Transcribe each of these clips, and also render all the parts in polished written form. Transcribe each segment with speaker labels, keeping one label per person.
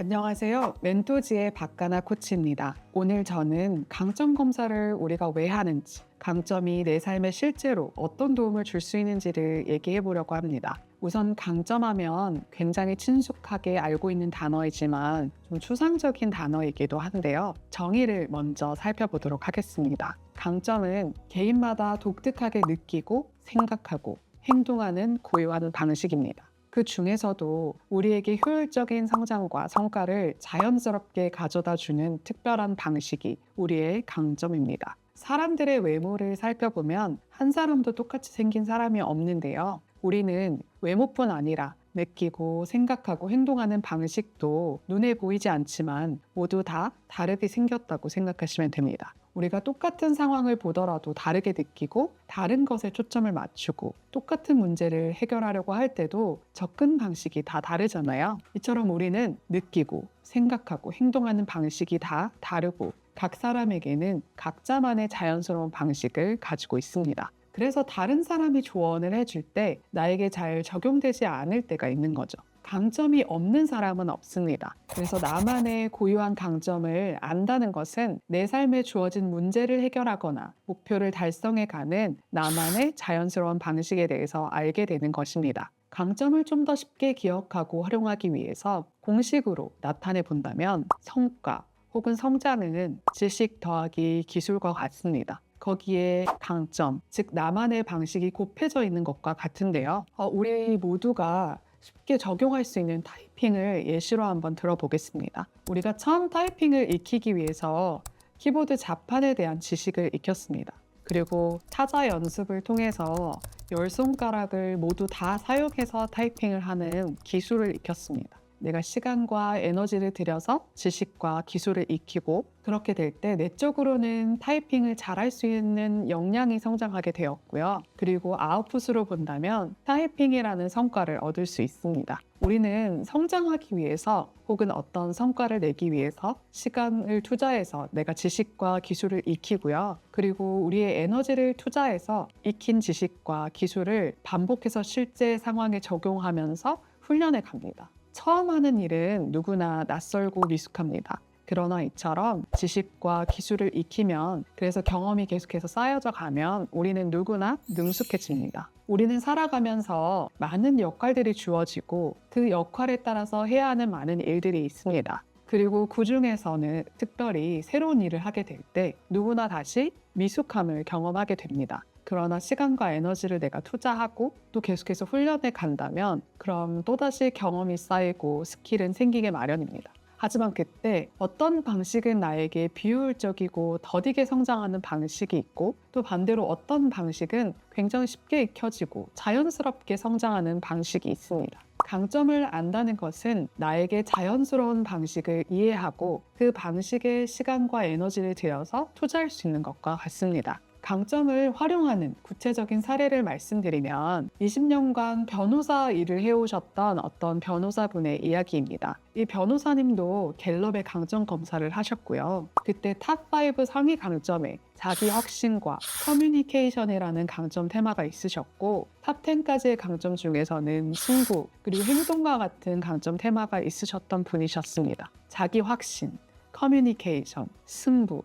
Speaker 1: 안녕하세요. 멘토지의 박가나 코치입니다. 오늘 저는 강점 검사를 우리가 왜 하는지, 강점이 내 삶에 실제로 어떤 도움을 줄 수 있는지를 얘기해 보려고 합니다. 우선 강점하면 굉장히 친숙하게 알고 있는 단어이지만 좀 추상적인 단어이기도 한데요. 정의를 먼저 살펴보도록 하겠습니다. 강점은 개인마다 독특하게 느끼고 생각하고 행동하는 고유한 방식입니다. 그 중에서도 우리에게 효율적인 성장과 성과를 자연스럽게 가져다 주는 특별한 방식이 우리의 강점입니다. 사람들의 외모를 살펴보면 한 사람도 똑같이 생긴 사람이 없는데요. 우리는 외모뿐 아니라 느끼고 생각하고 행동하는 방식도 눈에 보이지 않지만 모두 다 다르게 생겼다고 생각하시면 됩니다. 우리가 똑같은 상황을 보더라도 다르게 느끼고 다른 것에 초점을 맞추고 똑같은 문제를 해결하려고 할 때도 접근 방식이 다 다르잖아요. 이처럼 우리는 느끼고 생각하고 행동하는 방식이 다 다르고 각 사람에게는 각자만의 자연스러운 방식을 가지고 있습니다. 그래서 다른 사람이 조언을 해줄 때 나에게 잘 적용되지 않을 때가 있는 거죠. 강점이 없는 사람은 없습니다. 그래서 나만의 고유한 강점을 안다는 것은 내 삶에 주어진 문제를 해결하거나 목표를 달성해가는 나만의 자연스러운 방식에 대해서 알게 되는 것입니다. 강점을 좀 더 쉽게 기억하고 활용하기 위해서 공식으로 나타내 본다면 성과 혹은 성장은 지식 더하기 기술과 같습니다. 거기에 강점, 즉 나만의 방식이 곱해져 있는 것과 같은데요. 우리 모두가 쉽게 적용할 수 있는 타이핑을 예시로 한번 들어보겠습니다. 우리가 처음 타이핑을 익히기 위해서 키보드 자판에 대한 지식을 익혔습니다. 그리고 타자 연습을 통해서 열 손가락을 모두 다 사용해서 타이핑을 하는 기술을 익혔습니다. 내가 시간과 에너지를 들여서 지식과 기술을 익히고 그렇게 될 때 내적으로는 타이핑을 잘할 수 있는 역량이 성장하게 되었고요. 그리고 아웃풋으로 본다면 타이핑이라는 성과를 얻을 수 있습니다. 우리는 성장하기 위해서 혹은 어떤 성과를 내기 위해서 시간을 투자해서 내가 지식과 기술을 익히고요. 그리고 우리의 에너지를 투자해서 익힌 지식과 기술을 반복해서 실제 상황에 적용하면서 훈련해 갑니다. 처음 하는 일은 누구나 낯설고 미숙합니다. 그러나 이처럼 지식과 기술을 익히면, 그래서 경험이 계속해서 쌓여져 가면 우리는 누구나 능숙해집니다. 우리는 살아가면서 많은 역할들이 주어지고 그 역할에 따라서 해야 하는 많은 일들이 있습니다. 그리고 그 중에서는 특별히 새로운 일을 하게 될 때 누구나 다시 미숙함을 경험하게 됩니다. 그러나 시간과 에너지를 내가 투자하고 또 계속해서 훈련해 간다면 그럼 또다시 경험이 쌓이고 스킬은 생기게 마련입니다. 하지만 그때 어떤 방식은 나에게 비효율적이고 더디게 성장하는 방식이 있고 또 반대로 어떤 방식은 굉장히 쉽게 익혀지고 자연스럽게 성장하는 방식이 있습니다. 강점을 안다는 것은 나에게 자연스러운 방식을 이해하고 그 방식에 시간과 에너지를 들여서 투자할 수 있는 것과 같습니다. 강점을 활용하는 구체적인 사례를 말씀드리면 20년간 변호사 일을 해오셨던 어떤 변호사분의 이야기입니다. 이 변호사님도 갤럽의 강점 검사를 하셨고요. 그때 탑5 상위 강점에 자기 확신과 커뮤니케이션이라는 강점 테마가 있으셨고 탑10까지의 강점 중에서는 승부 그리고 행동과 같은 강점 테마가 있으셨던 분이셨습니다. 자기 확신, 커뮤니케이션, 승부,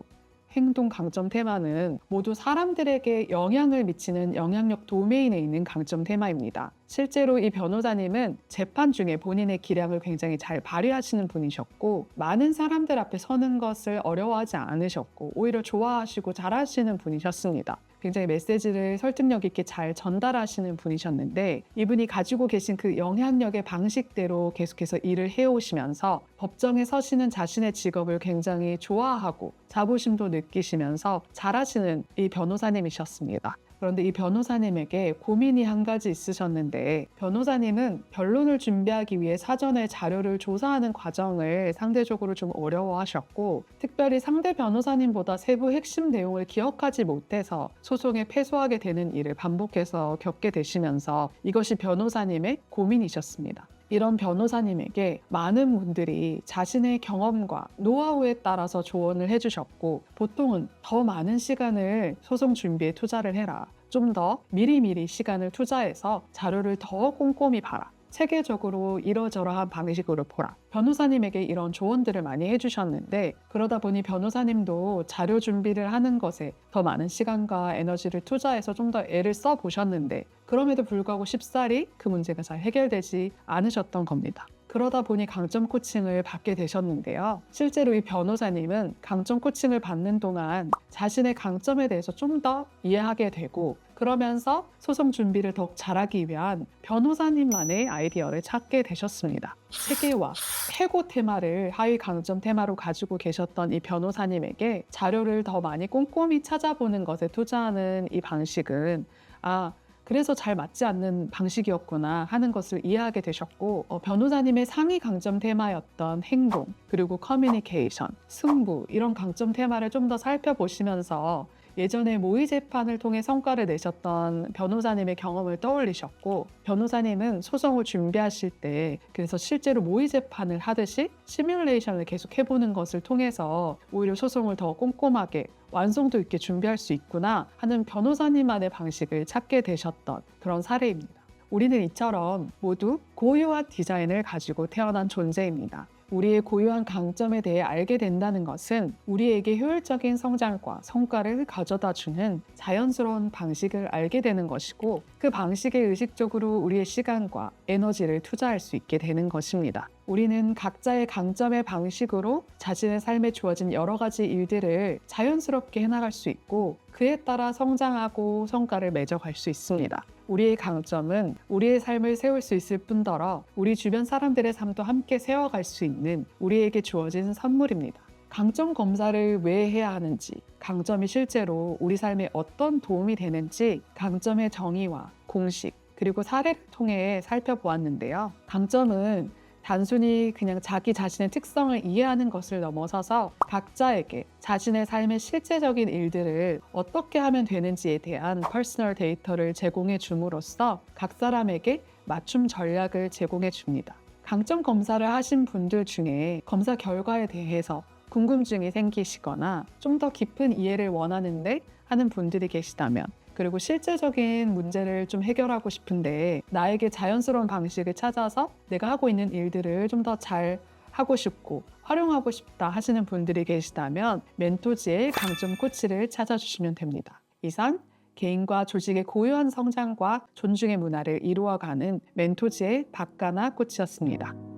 Speaker 1: 행동 강점 테마는 모두 사람들에게 영향을 미치는 영향력 도메인에 있는 강점 테마입니다. 실제로 이 변호사님은 재판 중에 본인의 기량을 굉장히 잘 발휘하시는 분이셨고 많은 사람들 앞에 서는 것을 어려워하지 않으셨고 오히려 좋아하시고 잘하시는 분이셨습니다. 굉장히 메시지를 설득력 있게 잘 전달하시는 분이셨는데 이분이 가지고 계신 그 영향력의 방식대로 계속해서 일을 해오시면서 법정에 서시는 자신의 직업을 굉장히 좋아하고 자부심도 느끼시면서 잘하시는 이 변호사님이셨습니다. 그런데 이 변호사님에게 고민이 한 가지 있으셨는데 변호사님은 변론을 준비하기 위해 사전에 자료를 조사하는 과정을 상대적으로 좀 어려워하셨고 특별히 상대 변호사님보다 세부 핵심 내용을 기억하지 못해서 소송에 패소하게 되는 일을 반복해서 겪게 되시면서 이것이 변호사님의 고민이셨습니다. 이런 변호사님에게 많은 분들이 자신의 경험과 노하우에 따라서 조언을 해주셨고 보통은 더 많은 시간을 소송 준비에 투자를 해라. 좀 더 미리미리 시간을 투자해서 자료를 더 꼼꼼히 봐라. 체계적으로 이러저러한 방식으로 보라. 변호사님에게 이런 조언들을 많이 해주셨는데 그러다 보니 변호사님도 자료 준비를 하는 것에 더 많은 시간과 에너지를 투자해서 좀 더 애를 써보셨는데 그럼에도 불구하고 쉽사리 그 문제가 잘 해결되지 않으셨던 겁니다. 그러다 보니 강점 코칭을 받게 되셨는데요. 실제로 이 변호사님은 강점 코칭을 받는 동안 자신의 강점에 대해서 좀 더 이해하게 되고 그러면서 소송 준비를 더욱 잘하기 위한 변호사님만의 아이디어를 찾게 되셨습니다. 세계화, 해고 테마를 하위 강점 테마로 가지고 계셨던 이 변호사님에게 자료를 더 많이 꼼꼼히 찾아보는 것에 투자하는 이 방식은 그래서 잘 맞지 않는 방식이었구나 하는 것을 이해하게 되셨고 변호사님의 상위 강점 테마였던 행동, 그리고 커뮤니케이션, 승부 이런 강점 테마를 좀 더 살펴보시면서 예전에 모의 재판을 통해 성과를 내셨던 변호사님의 경험을 떠올리셨고 변호사님은 소송을 준비하실 때 그래서 실제로 모의 재판을 하듯이 시뮬레이션을 계속 해보는 것을 통해서 오히려 소송을 더 꼼꼼하게 완성도 있게 준비할 수 있구나 하는 변호사님만의 방식을 찾게 되셨던 그런 사례입니다. 우리는 이처럼 모두 고유한 디자인을 가지고 태어난 존재입니다. 우리의 고유한 강점에 대해 알게 된다는 것은 우리에게 효율적인 성장과 성과를 가져다주는 자연스러운 방식을 알게 되는 것이고 그 방식에 의식적으로 우리의 시간과 에너지를 투자할 수 있게 되는 것입니다. 우리는 각자의 강점의 방식으로 자신의 삶에 주어진 여러 가지 일들을 자연스럽게 해나갈 수 있고 그에 따라 성장하고 성과를 맺어갈 수 있습니다. 우리의 강점은 우리의 삶을 세울 수 있을 뿐더러 우리 주변 사람들의 삶도 함께 세워갈 수 있는 우리에게 주어진 선물입니다. 강점 검사를 왜 해야 하는지, 강점이 실제로 우리 삶에 어떤 도움이 되는지 강점의 정의와 공식, 그리고 사례를 통해 살펴보았는데요. 강점은 단순히 그냥 자기 자신의 특성을 이해하는 것을 넘어서서 각자에게 자신의 삶의 실제적인 일들을 어떻게 하면 되는지에 대한 퍼스널 데이터를 제공해 줌으로써 각 사람에게 맞춤 전략을 제공해 줍니다. 강점 검사를 하신 분들 중에 검사 결과에 대해서 궁금증이 생기시거나 좀 더 깊은 이해를 원하는데 하는 분들이 계시다면 그리고 실제적인 문제를 좀 해결하고 싶은데 나에게 자연스러운 방식을 찾아서 내가 하고 있는 일들을 좀 더 잘 하고 싶고 활용하고 싶다 하시는 분들이 계시다면 멘토지의 강점 코치를 찾아주시면 됩니다. 이상 개인과 조직의 고유한 성장과 존중의 문화를 이루어가는 멘토지의 박가나 코치였습니다.